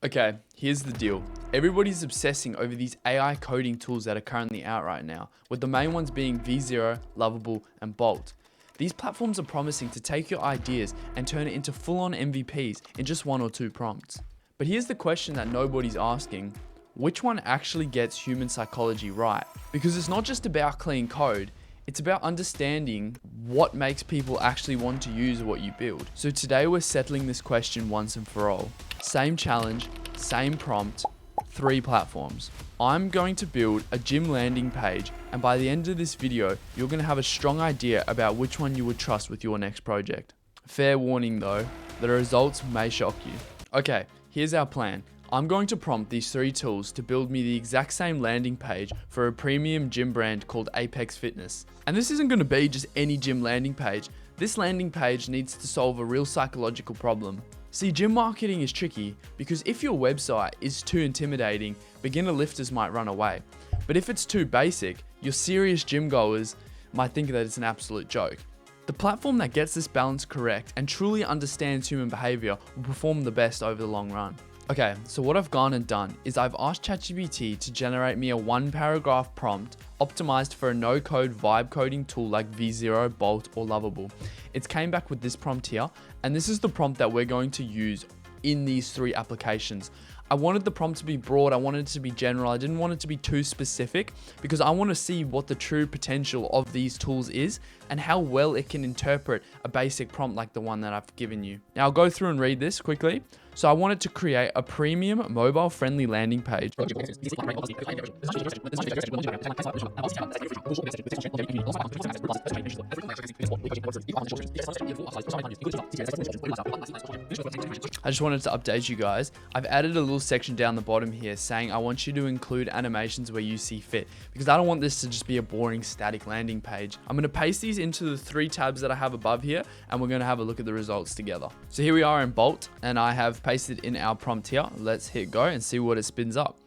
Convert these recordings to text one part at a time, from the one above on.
Okay, here's the deal. Everybody's obsessing over these AI coding tools that are currently out right now, with the main ones being V0, Lovable, and Bolt. These platforms are promising to take your ideas and turn it into full-on MVPs in just 1 or 2 prompts. But here's the question that nobody's asking. Which one actually gets human psychology right? Because it's not just about clean code, it's about understanding what makes people actually want to use what you build. So today we're settling this question once and for all. Same challenge, same prompt, 3 platforms. I'm going to build a gym landing page, and by the end of this video, you're going to have a strong idea about which one you would trust with your next project. Fair warning though, the results may shock you. Okay, here's our plan. I'm going to prompt these 3 tools to build me the exact same landing page for a premium gym brand called Apex Fitness. And this isn't going to be just any gym landing page. This landing page needs to solve a real psychological problem. See, gym marketing is tricky because if your website is too intimidating, beginner lifters might run away. But if it's too basic, your serious gym goers might think that it's an absolute joke. The platform that gets this balance correct and truly understands human behavior will perform the best over the long run. Okay, so what I've gone and done is I've asked ChatGPT to generate me a 1-paragraph prompt optimized for a no-code vibe coding tool like V0, Bolt, or Lovable. It's came back with this prompt here, and this is the prompt that we're going to use in these 3 applications. I wanted the prompt to be broad, I wanted it to be general, I didn't want it to be too specific because I want to see what the true potential of these tools is and how well it can interpret a basic prompt like the one that I've given you. Now I'll go through and read this quickly. So I wanted to create a premium mobile-friendly landing page. I just wanted to update you guys. I've added a little section down the bottom here saying I want you to include animations where you see fit because I don't want this to just be a boring static landing page. I'm going to paste these into the 3 tabs that I have above here and we're going to have a look at the results together. So here we are in Bolt and I have pasted in our prompt here. Let's hit go and see what it spins up.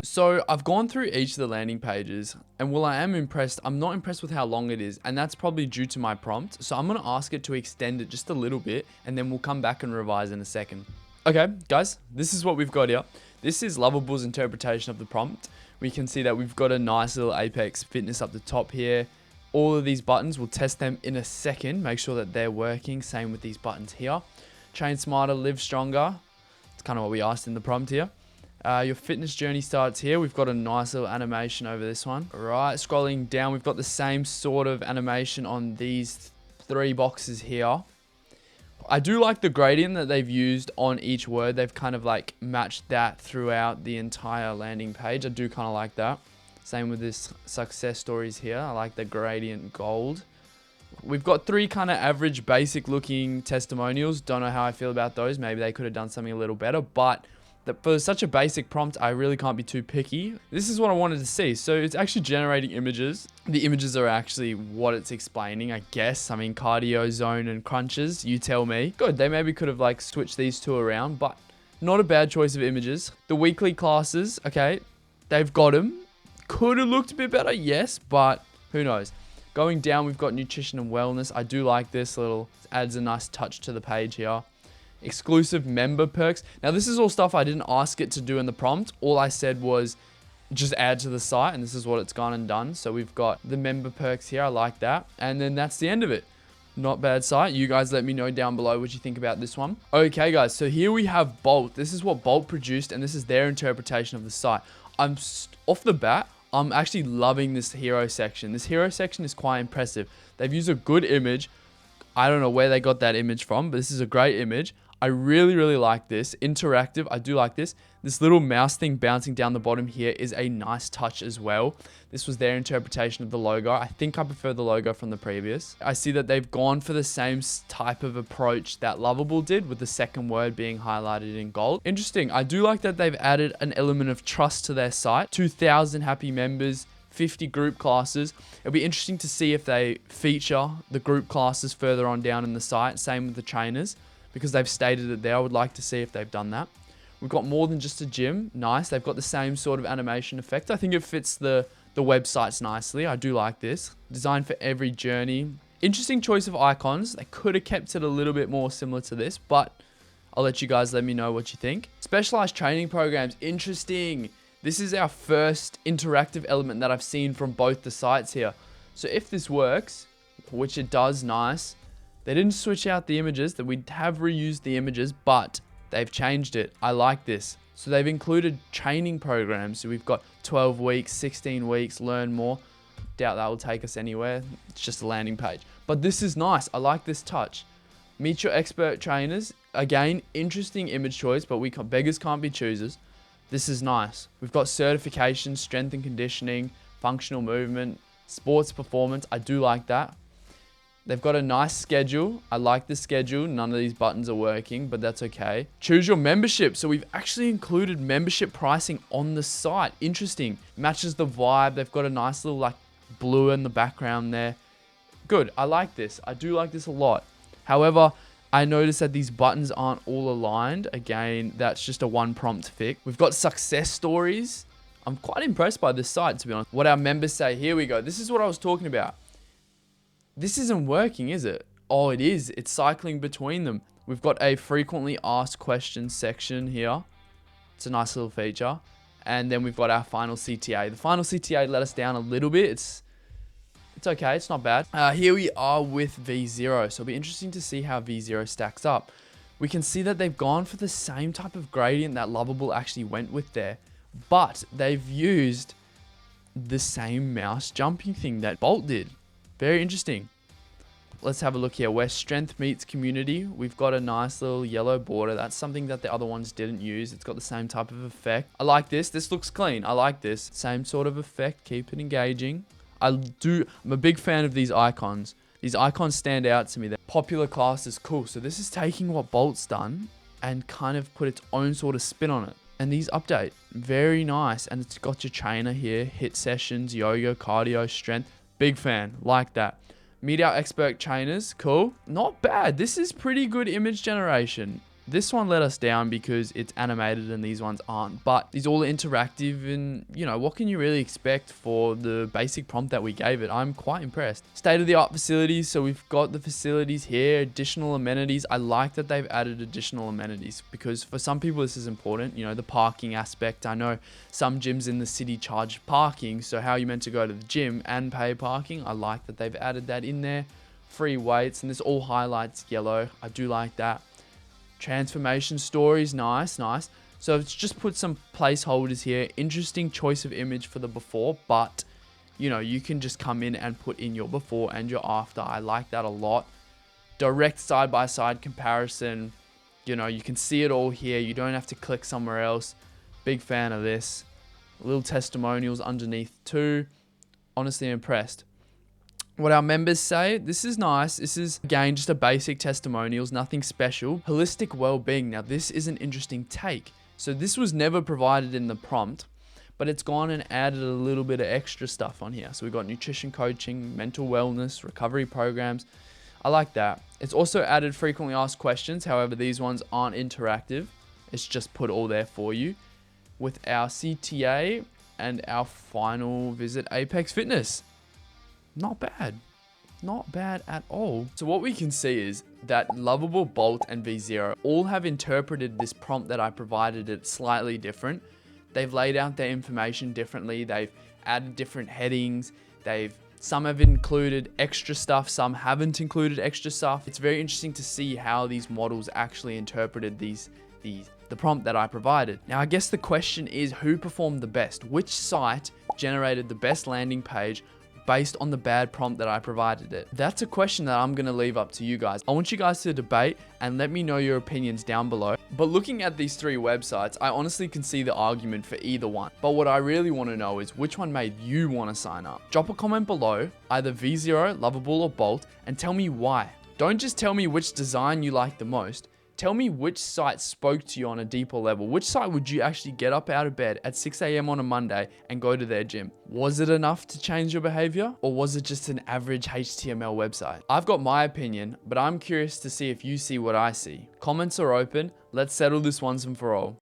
So I've gone through each of the landing pages and while I am impressed, I'm not impressed with how long it is, and that's probably due to my prompt. So I'm going to ask it to extend it just a little bit and then we'll come back and revise in a second. Okay, guys, this is what we've got here. This is Lovable's interpretation of the prompt. We can see that we've got a nice little Apex Fitness up the top here. All of these buttons, we'll test them in a second, make sure that they're working. Same with these buttons here. Train smarter, live stronger. It's kind of what we asked in the prompt here. Your fitness journey starts here. We've got a nice little animation over this one. All right, scrolling down, we've got the same sort of animation on these 3 boxes here. I do like the gradient that they've used on each word. They've kind of like matched that throughout the entire landing page. I do kind of like that. Same with this success stories here. I like the gradient gold. We've got 3 kind of average basic looking testimonials. Don't know how I feel about those. Maybe they could have done something a little better, but for such a basic prompt, I really can't be too picky. This is what I wanted to see. So it's actually generating images. The images are actually what it's explaining, I guess. I mean, cardio, zone, and crunches. You tell me. Good. They maybe could have like switched these 2 around, but not a bad choice of images. The weekly classes, okay, they've got them. Could have looked a bit better, yes, but who knows. Going down, we've got nutrition and wellness. I do like this little, adds a nice touch to the page here. Exclusive member perks. Now this is all stuff I didn't ask it to do in the prompt. All I said was just add to the site, and this is what it's gone and done. So we've got the member perks here. I like that. And then that's the end of it. Not bad site. You guys let me know down below what you think about this one. Okay guys, so here we have Bolt. This is what Bolt produced and this is their interpretation of the site. Off the bat, I'm actually loving this hero section. This hero section is quite impressive. They've used a good image. I don't know where they got that image from, but this is a great image. I really, really like this. Interactive, I do like this. This little mouse thing bouncing down the bottom here is a nice touch as well. This was their interpretation of the logo. I think I prefer the logo from the previous. I see that they've gone for the same type of approach that Lovable did, with the second word being highlighted in gold. Interesting. I do like that they've added an element of trust to their site. 2,000 happy members, 50 group classes. It'll be interesting to see if they feature the group classes further on down in the site. Same with the trainers. because they've stated it there. I would like to see if they've done that. We've got more than just a gym. Nice. They've got the same sort of animation effect. I think it fits the websites nicely. I do like this. Designed for every journey. Interesting choice of icons. They could have kept it a little bit more similar to this, but I'll let you guys let me know what you think. Specialized training programs. Interesting. This is our first interactive element that I've seen from both the sites here. So if this works, which it does, nice. They didn't switch out the images, that we have reused the images, but they've changed it. I like this. So they've included training programs. So we've got 12 weeks, 16 weeks, learn more. Doubt that will take us anywhere. It's just a landing page. But this is nice. I like this touch. Meet your expert trainers. Again, interesting image choice, but beggars can't be choosers. This is nice. We've got certification, strength and conditioning, functional movement, sports performance. I do like that. They've got a nice schedule. I like the schedule. None of these buttons are working, but that's okay. Choose your membership. So we've actually included membership pricing on the site. Interesting. Matches the vibe. They've got a nice little like blue in the background there. Good. I like this. I do like this a lot. However, I noticed that these buttons aren't all aligned. Again, that's just a one prompt fix. We've got success stories. I'm quite impressed by this site, to be honest. What our members say. Here we go. This is what I was talking about. This isn't working, is it? Oh, it is. It's cycling between them. We've got a frequently asked questions section here. It's a nice little feature. And then we've got our final CTA. The final CTA let us down a little bit. It's okay. It's not bad. Here we are with V0. So it'll be interesting to see how V0 stacks up. We can see that they've gone for the same type of gradient that Lovable actually went with there. But they've used the same mouse jumping thing that Bolt did. Very interesting. Let's have a look here. Where strength meets community. We've got a nice little yellow border. That's something that the other ones didn't use. It's got the same type of effect. I like this. This looks clean. I like this. Same sort of effect. Keep it engaging. I'm a big fan of these icons. These icons stand out to me. They're popular class is cool. So this is taking what Bolt's done and kind of put its own sort of spin on it. And these update. Very nice. And it's got your trainer here. HIIT sessions, yoga, cardio, strength. Big fan. Like that. Meet our expert trainers. Cool. Not bad. This is pretty good image generation. This one let us down because it's animated and these ones aren't. But these all are interactive and, you know, what can you really expect for the basic prompt that we gave it? I'm quite impressed. State-of-the-art facilities. So we've got the facilities here, additional amenities. I like that they've added additional amenities because for some people this is important. You know, the parking aspect. I know some gyms in the city charge parking. So how are you meant to go to the gym and pay parking? I like that they've added that in there. Free weights, and this all highlights yellow. I do like that. Transformation stories, nice. So it's just put some placeholders here. Interesting choice of image for the before, but you know, you can just come in and put in your before and your after. I like that a lot. Direct side-by-side comparison. You know, you can see it all here. You don't have to click somewhere else. Big fan of this. Little testimonials underneath too. Honestly impressed. What our members say, this is nice. This is, again, just a basic testimonials, nothing special. Holistic well-being. Now, this is an interesting take. So this was never provided in the prompt, but it's gone and added a little bit of extra stuff on here. So we've got nutrition coaching, mental wellness, recovery programs. I like that. It's also added frequently asked questions. However, these ones aren't interactive. It's just put all there for you. With our CTA and our final visit, Apex Fitness. Not bad. Not bad at all. So what we can see is that Lovable, Bolt, and V0 all have interpreted this prompt that I provided it slightly different. They've laid out their information differently. They've added different headings. Some have included extra stuff. Some haven't included extra stuff. It's very interesting to see how these models actually interpreted the prompt that I provided. Now, I guess the question is who performed the best? Which site generated the best landing page based on the bad prompt that I provided it? That's a question that I'm going to leave up to you guys. I want you guys to debate and let me know your opinions down below. But looking at these three websites, I honestly can see the argument for either one. But what I really want to know is which one made you want to sign up. Drop a comment below, either V0, Lovable, or Bolt, and tell me why. Don't just tell me which design you like the most. Tell me which site spoke to you on a deeper level. Which site would you actually get up out of bed at 6 a.m. on a Monday and go to their gym? Was it enough to change your behavior, or was it just an average HTML website? I've got my opinion, but I'm curious to see if you see what I see. Comments are open. Let's settle this once and for all.